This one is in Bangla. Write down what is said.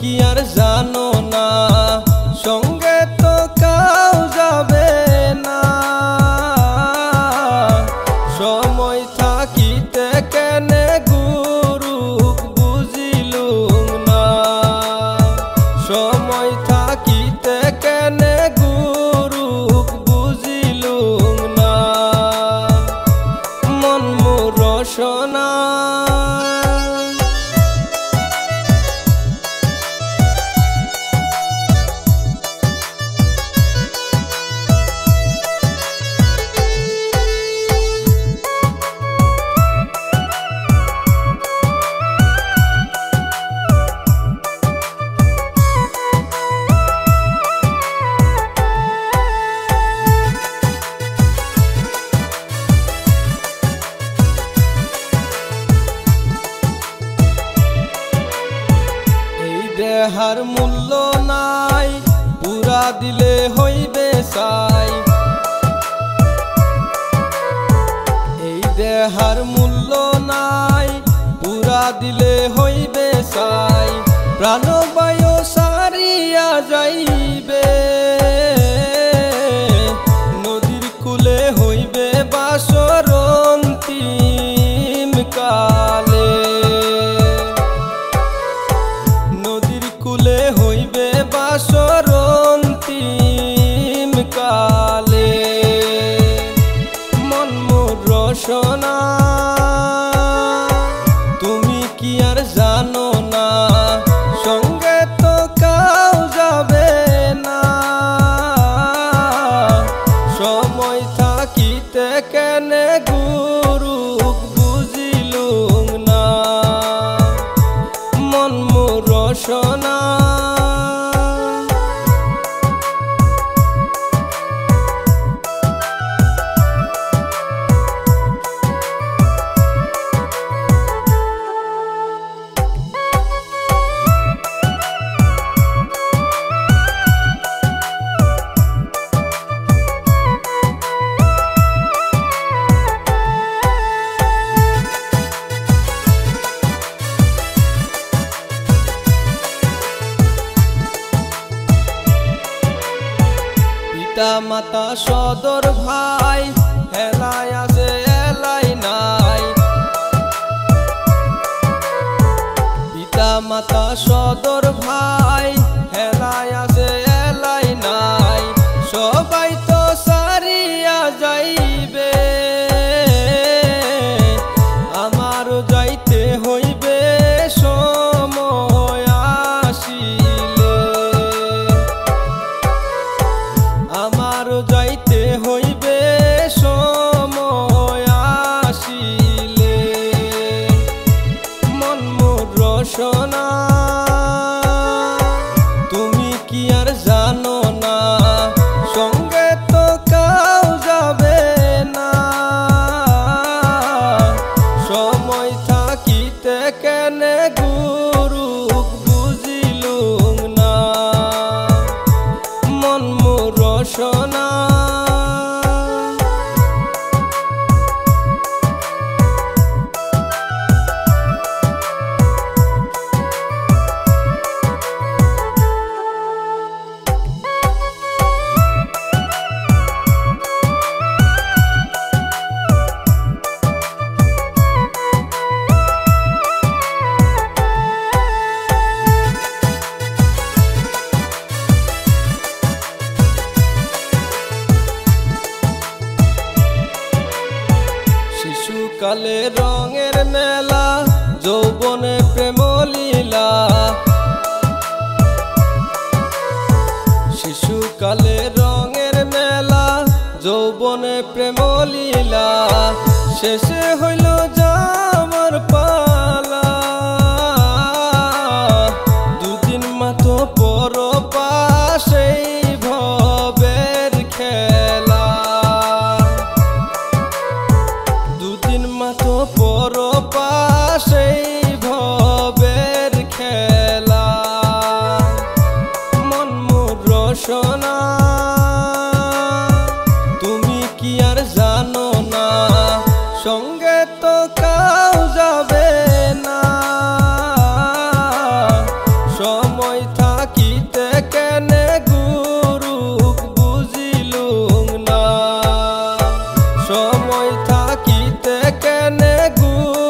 কি আর জানো না সঙ্গে তো কাউ যাবে না। সময় থাকিতে কেনে গুরু বুঝিলুম না, সময় থাকিতে কেনে গুরু বুঝিলুম না। মন মোর রসনা দেহার মূল্য নাই পুরা দিলে হইবে চাই। এই দেহার মূল্য নাই পুরা দিলে হইবে চাই। প্রাণবায়ু সারিয়া যাইবে নদীর কূলে হইবে বাসর অন্তিম কালে। কুলে হইবে বাসর অন্তিম কালে। মন মোর রসনা তুমি কি আর জানো না সঙ্গে তো কাউ যাবে না। সময় থাকিতে কেনে গুরু বুঝিলুম না। মন মোর রসনা পিতা মাতা সদর ভাই হেলাই আছে এলাই নাই। পিতা মাতা সদর ভাই হেলাই আছে এলাই নাই। সবাই তো সারিয়া যাইবে আমারও যাইতে হইবে সময় আসিলে। আমারও যাইতে হইবে সময় আসিলে। মন মোর রসনা তুমি কি আর জানো না সঙ্গে তো কাউ যাবে না। সময় থাকিতে কেনে গুরু বুঝিলুম না। মন মোর রসনা শিশুকালে রঙের মেলা যৌবনে প্রেম লীলা। শিশুকালে রঙের মেলা যৌবনে প্রেম লীলা। শেষে হইল যাবার পালা দুদিন মাত্র পর পাশেই ভবের খেলা। দুদিন মাত্র পর পাশেই ভবের খেলা। মন মোর রসনা তুমি কি আর জানো না সঙ্গে তো কাউ যাবে না। সময় গুণ